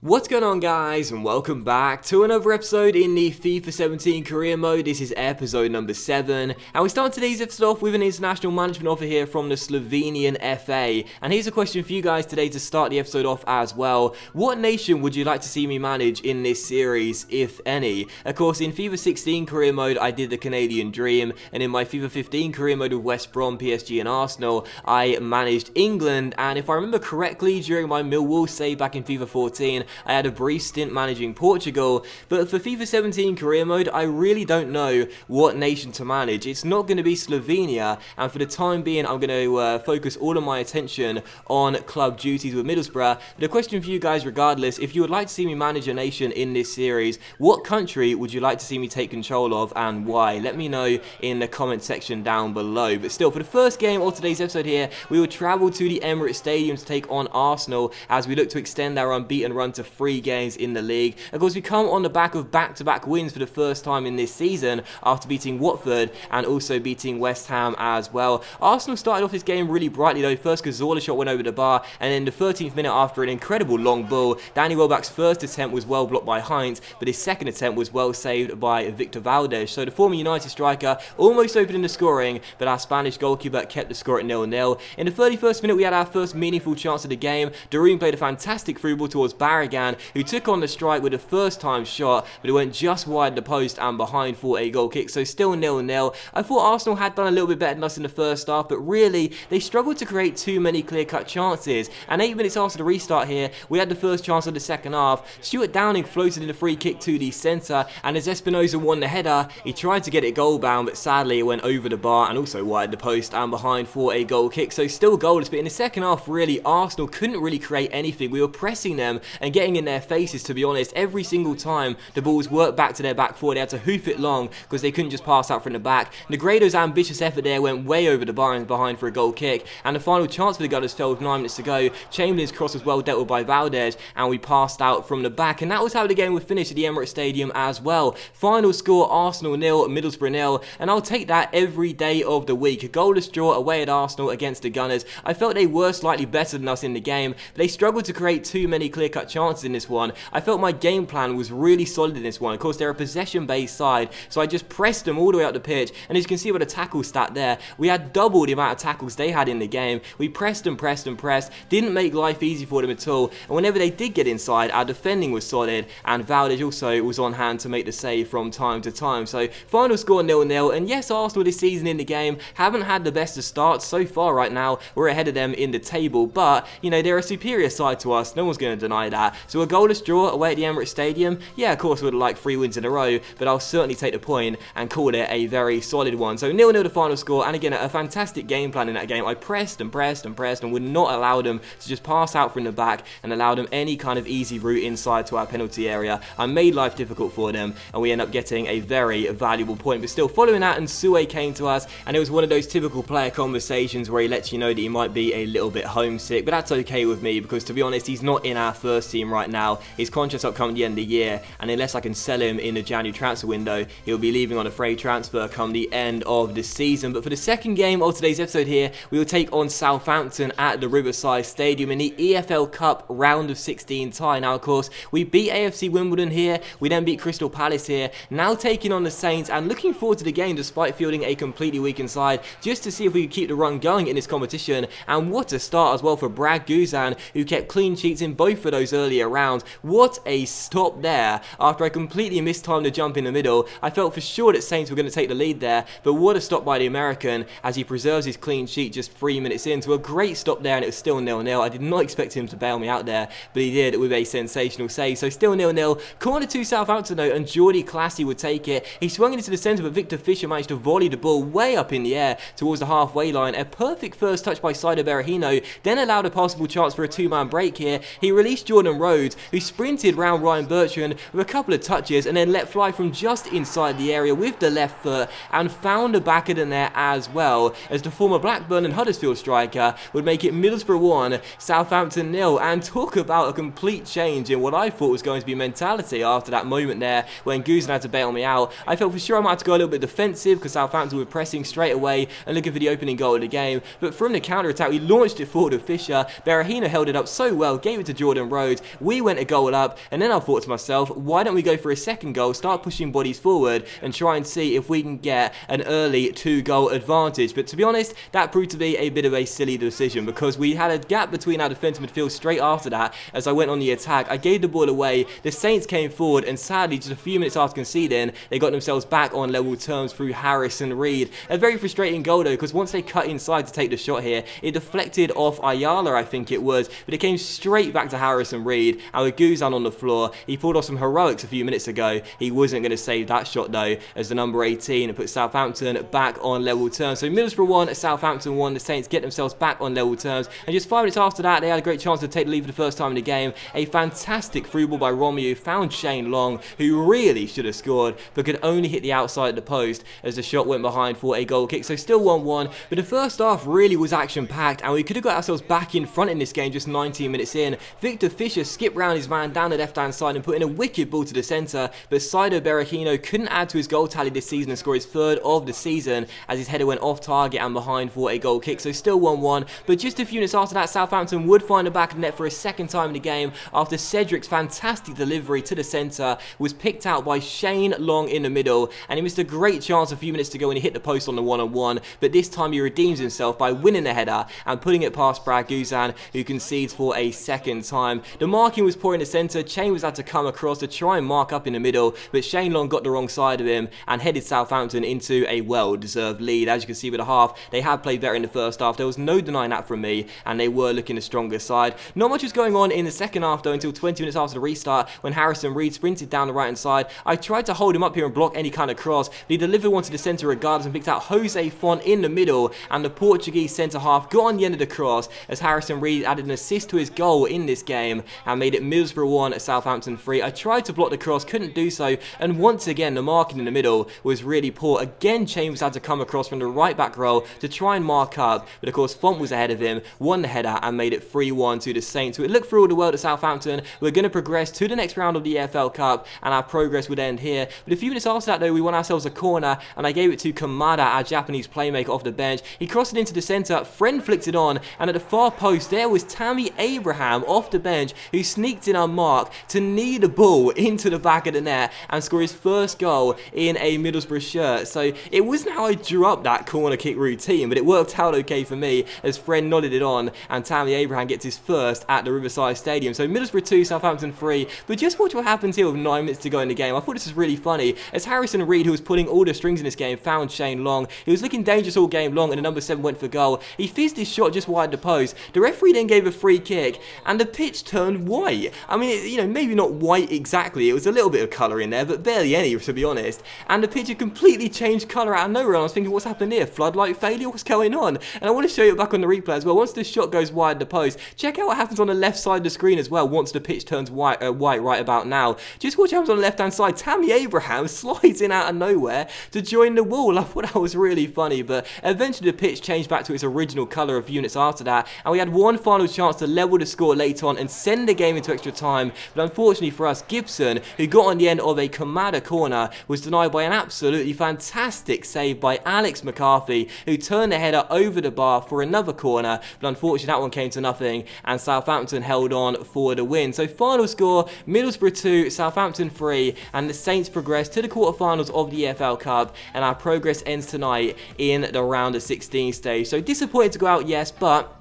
What's going on, guys, and welcome back to another episode in the FIFA 17 career mode. This is episode number 7, and we start today's episode off with an international management offer here from the Slovenian FA. And here's a question for you guys today to start the episode off as well. What nation would you like to see me manage in this series, if any? Of course, in FIFA 16 career mode, I did the Canadian Dream, and in my FIFA 15 career mode with West Brom, PSG, and Arsenal, I managed England. And if I remember correctly, during my Millwall save back in FIFA 14, I had a brief stint managing Portugal, but for FIFA 17 career mode, I really don't know what nation to manage. It's not going to be Slovenia, and for the time being, I'm going to focus all of my attention on club duties with Middlesbrough. But the question for you guys, regardless, if you would like to see me manage a nation in this series, what country would you like to see me take control of and why? Let me know in the comment section down below. But still, for the first game of today's episode here, we will travel to the Emirates Stadium to take on Arsenal as we look to extend our unbeaten run to 3 games in the league. Of course, we come on the back of back-to-back wins for the first time in this season after beating Watford and also beating West Ham as well. Arsenal started off this game really brightly though. First, Cazorla shot went over the bar, and in the 13th minute, after an incredible long ball, Danny Welbeck's first attempt was well blocked by Heinz, but his second attempt was well saved by Victor Valdez. So the former United striker almost opening the scoring, but our Spanish goalkeeper kept the score at 0-0. In the 31st minute, we had our first meaningful chance of the game. Doreen played a fantastic through ball towards Barragan, who took on the strike with a first time shot, but it went just wide the post and behind for a goal kick, so still 0-0. I thought Arsenal had done a little bit better than us in the first half, but really they struggled to create too many clear-cut chances. And 8 minutes after the restart here, we had the first chance of the second half. Stuart Downing floated in a free kick to the centre, and as Espinosa won the header, he tried to get it goal bound, but sadly it went over the bar and also wide the post and behind for a goal kick, so still goalless. But in the second half, really, Arsenal couldn't really create anything. We were pressing them and getting in their faces, to be honest. Every single time the balls worked back to their back four, they had to hoof it long because they couldn't just pass out from the back. Negredo's ambitious effort there went way over the bar and behind for a goal kick, and the final chance for the Gunners fell with 9 minutes to go. Chamberlain's cross was well dealt with by Valdez, and we passed out from the back, and that was how the game would finish at the Emirates Stadium as well. Final score: Arsenal 0, Middlesbrough 0, and I'll take that every day of the week. A goalless draw away at Arsenal against the Gunners. I felt they were slightly better than us in the game, but they struggled to create too many clear-cut chances in this one. I felt my game plan was really solid in this one. Of course, they're a possession-based side, so I just pressed them all the way up the pitch, and as you can see by the tackle stat there, we had double the amount of tackles they had in the game. We pressed and pressed and pressed, didn't make life easy for them at all, and whenever they did get inside, our defending was solid, and Valdez also was on hand to make the save from time to time. So final score 0-0, and yes, Arsenal this season in the game haven't had the best of starts so far. Right now, we're ahead of them in the table, but you know, they're a superior side to us, no one's going to deny that. So a goalless draw away at the Emirates Stadium, yeah, of course, would like 3 wins in a row, but I'll certainly take the point and call it a very solid one. So 0-0 the final score, and again, a fantastic game plan in that game. I pressed and pressed and pressed and would not allow them to just pass out from the back and allow them any kind of easy route inside to our penalty area. I made life difficult for them, and we end up getting a very valuable point. But still, following that, and Nsue came to us, and it was one of those typical player conversations where he lets you know that he might be a little bit homesick, but that's okay with me because, to be honest, he's not in our first team right now. His contract's up come the end of the year, and unless I can sell him in the January transfer window, he'll be leaving on a free transfer come the end of the season. But for the second game of today's episode here, we will take on Southampton at the Riverside Stadium in the EFL Cup round of 16 tie. Now, of course, we beat AFC Wimbledon here, we then beat Crystal Palace here, now taking on the Saints, and looking forward to the game despite fielding a completely weakened side, just to see if we can keep the run going in this competition. And what a start as well for Brad Guzan, who kept clean sheets in both of those earlier rounds. What a stop there after I completely mistimed the jump in the middle. I felt for sure that Saints were going to take the lead there, but what a stop by the American as he preserves his clean sheet just 3 minutes in. So a great stop there, and it was still 0-0. I did not expect him to bail me out there, but he did with a sensational save. So still 0-0. Corner to Southampton though, and Jordi Classy would take it. He swung it into the centre, but Victor Fisher managed to volley the ball way up in the air towards the halfway line. A perfect first touch by Saido Berahino, then allowed a possible chance for a 2-man break here. He released Jordan Rhodes, who sprinted round Ryan Bertrand with a couple of touches and then let fly from just inside the area with the left foot and found the back of the net as well, as the former Blackburn and Huddersfield striker would make it Middlesbrough 1, Southampton 0. And talk about a complete change in what I thought was going to be mentality after that moment there when Guzan had to bail me out. I felt for sure I might have to go a little bit defensive because Southampton were pressing straight away and looking for the opening goal of the game, but from the counter-attack we launched it forward with Fisher. Berahino held it up so well, gave it to Jordan Rhodes, We went a goal up, and then I thought to myself, why don't we go for a second goal, start pushing bodies forward, and try and see if we can get an early 2-goal advantage. But to be honest, that proved to be a bit of a silly decision, because we had a gap between our defensive midfield straight after that. As I went on the attack, I gave the ball away, the Saints came forward, and sadly, just a few minutes after conceding, they got themselves back on level terms through Harrison Reed. A very frustrating goal though, because once they cut inside to take the shot here, it deflected off Ayala, I think it was, but it came straight back to Harrison Reed, and with Guzan on the floor, he pulled off some heroics a few minutes ago. He wasn't going to save that shot though, as the number 18 put Southampton back on level terms. So Middlesbrough won, Southampton won, the Saints get themselves back on level terms, and just 5 minutes after that, they had a great chance to take the lead for the first time in the game. A fantastic through ball by Romeo found Shane Long, who really should have scored, but could only hit the outside of the post as the shot went behind for a goal kick. So still 1-1, but the first half really was action-packed, and we could have got ourselves back in front in this game just 19 minutes in. Victor Fisher skipped round his man down the left-hand side and put in a wicked ball to the centre, but Saido Berahino couldn't add to his goal tally this season and score his 3rd of the season, as his header went off target and behind for a goal kick. So still 1-1, but just a few minutes after that, Southampton would find the back of the net for a second time in the game, after Cedric's fantastic delivery to the centre was picked out by Shane Long in the middle, and he missed a great chance a few minutes to go when he hit the post on the one-on-one, but this time he redeems himself by winning the header and putting it past Brad Guzan, who concedes for a second time. The marking was poor in the centre, Chambers had to come across to try and mark up in the middle, but Shane Long got the wrong side of him and headed Southampton into a well-deserved lead. As you can see with the half, they had played better in the first half, there was no denying that from me, and they were looking the stronger side. Not much was going on in the second half though until 20 minutes after the restart, when Harrison Reed sprinted down the right hand side. I tried to hold him up here and block any kind of cross, but he delivered one to the centre regardless and picked out Jose Font in the middle, and the Portuguese centre half got on the end of the cross as Harrison Reed added an assist to his goal in this game and made it Middlesbrough 1, Southampton 3. I tried to block the cross, couldn't do so, and once again the marking in the middle was really poor. Again, Chambers had to come across from the right back row to try and mark up, but of course Font was ahead of him, won the header and made it 3-1 to the Saints. So it looked for all the world at Southampton. We're going to progress to the next round of the EFL Cup, and our progress would end here. But a few minutes after that though, we won ourselves a corner, and I gave it to Kamada, our Japanese playmaker, off the bench. He crossed it into the centre, Friend flicked it on, and at the far post there was Tammy Abraham off the bench, who sneaked in unmarked to knee the ball into the back of the net and score his first goal in a Middlesbrough shirt. So it wasn't how I drew up that corner kick routine, but it worked out okay for me as Friend nodded it on, and Tammy Abraham gets his first at the Riverside Stadium. So Middlesbrough 2, Southampton 3, but just watch what happens here with 9 minutes to go in the game. I thought this was really funny, as Harrison Reed, who was pulling all the strings in this game, found Shane Long. He was looking dangerous all game long, and the number 7 went for goal. He fizzed his shot just wide the post. The referee then gave a free kick, and the pitch turned white. I mean, maybe not white exactly, it was a little bit of colour in there, but barely any, to be honest. And the pitch had completely changed colour out of nowhere, and I was thinking, what's happened here? Floodlight failure? What's going on? And I want to show you it back on the replay as well. Once the shot goes wide the post, check out what happens on the left side of the screen as well, once the pitch turns white right about now. Just watch what happens on the left hand side. Tammy Abraham slides in out of nowhere to join the wall. I thought that was really funny, but eventually the pitch changed back to its original colour a few minutes after that, and we had one final chance to level the score late on and send the game into extra time, but unfortunately for us, Gibson, who got on the end of a Kamada corner, was denied by an absolutely fantastic save by Alex McCarthy, who turned the header over the bar for another corner, but unfortunately that one came to nothing, and Southampton held on for the win. So final score, Middlesbrough 2, Southampton 3, and the Saints progress to the quarterfinals of the EFL Cup, and our progress ends tonight in the round of 16 stage. So disappointed to go out, yes, but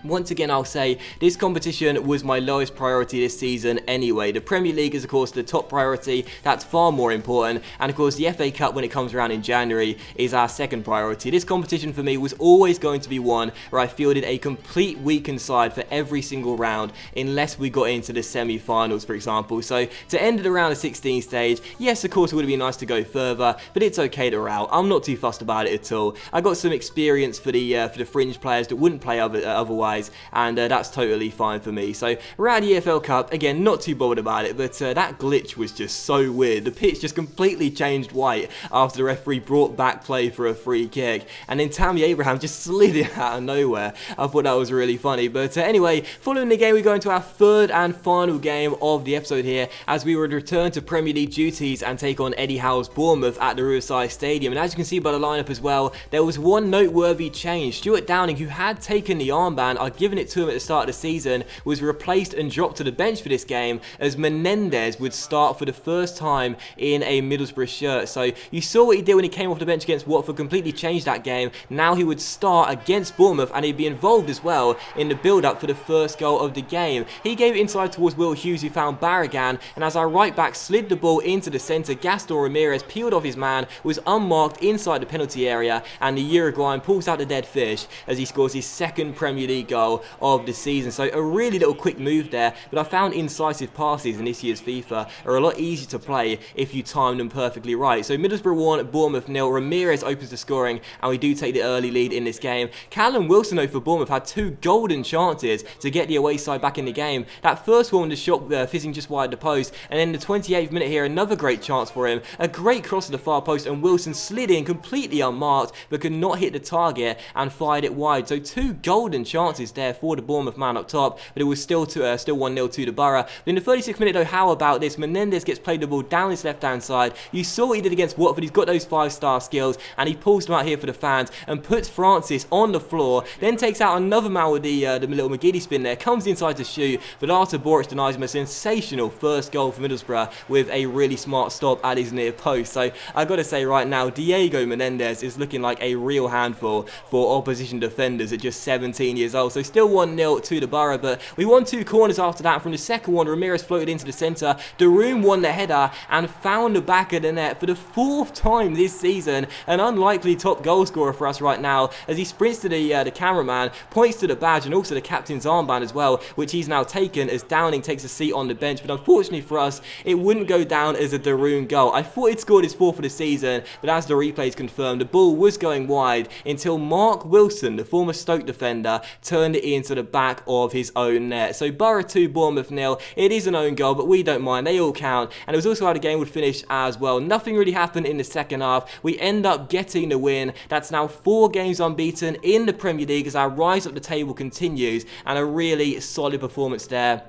once again, I'll say this competition was my lowest priority this season anyway. The Premier League is of course the top priority, that's far more important, and of course the FA Cup when it comes around in January is our second priority. This competition for me was always going to be one where I fielded a complete weakened side for every single round unless we got into the semi-finals, for example. So to end the round of 16 stage, yes of course it would have been nice to go further, but it's okay to route. I'm not too fussed about it at all. I got some experience for the fringe players that wouldn't play otherwise, and that's totally fine for me. So we're at the EFL Cup, again not too bothered about it, but that glitch was just so weird. The pitch just completely changed white after the referee brought back play for a free kick, and then Tammy Abraham just slid it out of nowhere. I thought that was really funny, but anyway, following the game we go into our third and final game of the episode here, as we would return to Premier League duties and take on Eddie Howe's Bournemouth at the Riverside Stadium. And as you can see by the lineup as well, there was one noteworthy change. Stuart Downing, who had taken the armband are giving it to him at the start of the season, was replaced and dropped to the bench for this game, as Menendez would start for the first time in a Middlesbrough shirt. So you saw what he did when he came off the bench against Watford, completely changed that game. Now he would start against Bournemouth, and he'd be involved as well in the build-up for the first goal of the game. He gave it inside towards Will Hughes, who found Barragan, and as our right back slid the ball into the centre, Gaston Ramirez peeled off his man, was unmarked inside the penalty area, and the Uruguayan pulls out the dead fish as he scores his second Premier League goal of the season. So a really little quick move there, but I found incisive passes in this year's FIFA are a lot easier to play if you time them perfectly right. So Middlesbrough 1, Bournemouth 0. Ramirez opens the scoring, and we do take the early lead in this game. Callum Wilson, though, for Bournemouth had two golden chances to get the away side back in the game. That first one, the shot fizzing just wide the post, and then the 28th minute here, another great chance for him. A great cross to the far post, and Wilson slid in completely unmarked, but could not hit the target and fired it wide. So two golden chances there for the Bournemouth man up top, but it was still 1-0 to the Borough. But in the 36th minute, though, how about this? Menendez gets played the ball down his left-hand side. You saw what he did against Watford. He's got those 5-star skills, and he pulls them out here for the fans and puts Francis on the floor, then takes out another man with the little McGiddy spin there, comes inside to shoot, but Artur Boric denies him a sensational first goal for Middlesbrough with a really smart stop at his near post. So I got to say right now, Diego Menendez is looking like a real handful for opposition defenders at just 17 years old. So still 1-0 to the Borough, but we won two corners after that. From the second one, Ramirez floated into the centre, Daroon won the header and found the back of the net for the fourth time this season. An unlikely top goal scorer for us right now, as he sprints to the cameraman, points to the badge and also the captain's armband as well, which he's now taken as Downing takes a seat on the bench. But unfortunately for us, it wouldn't go down as a Daroon goal. I thought he'd scored his fourth for the season, but as the replays confirmed, the ball was going wide until Mark Wilson, the former Stoke defender, turned it into the back of his own net. So Borough 2, Bournemouth 0. It is an own goal, but we don't mind. They all count. And it was also how the game would finish as well. Nothing really happened in the second half. We end up getting the win. That's now 4 games unbeaten in the Premier League as our rise up the table continues, and a really solid performance there.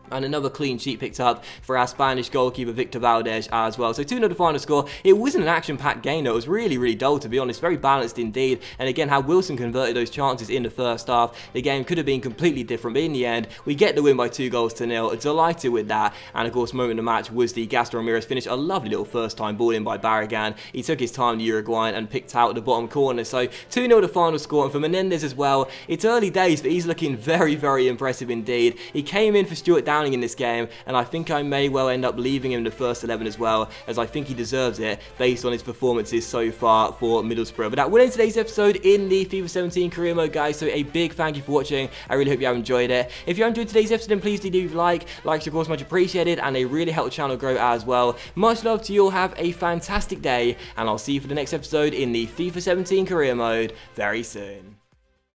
And another clean sheet picked up for our Spanish goalkeeper Victor Valdez as well. So 2-0 the final score. It wasn't an action-packed game though. It was really, really dull, to be honest. Very balanced indeed. And again, how Wilson converted those chances in the first half, the game could have been completely different. But in the end, we get the win by 2-0. Delighted with that. And of course, moment of the match was the Gaston Ramirez finish. A lovely little first-time ball in by Barragan. He took his time, the Uruguayan, and picked out the bottom corner. So 2-0 the final score. And for Menendez as well, it's early days, but he's looking very, very impressive indeed. He came in for Stuart Downing in this game, and I think I may well end up leaving him in the first 11 as well, as I think he deserves it based on his performances so far for Middlesbrough. But that will end today's episode in the FIFA 17 career mode, guys. So a big thank you for watching. I really hope you have enjoyed it. If you enjoyed today's episode, then please do leave a like. Likes, of course, much appreciated, and they really help the channel grow as well. Much love to you all. Have a fantastic day, and I'll see you for the next episode in the FIFA 17 career mode very soon.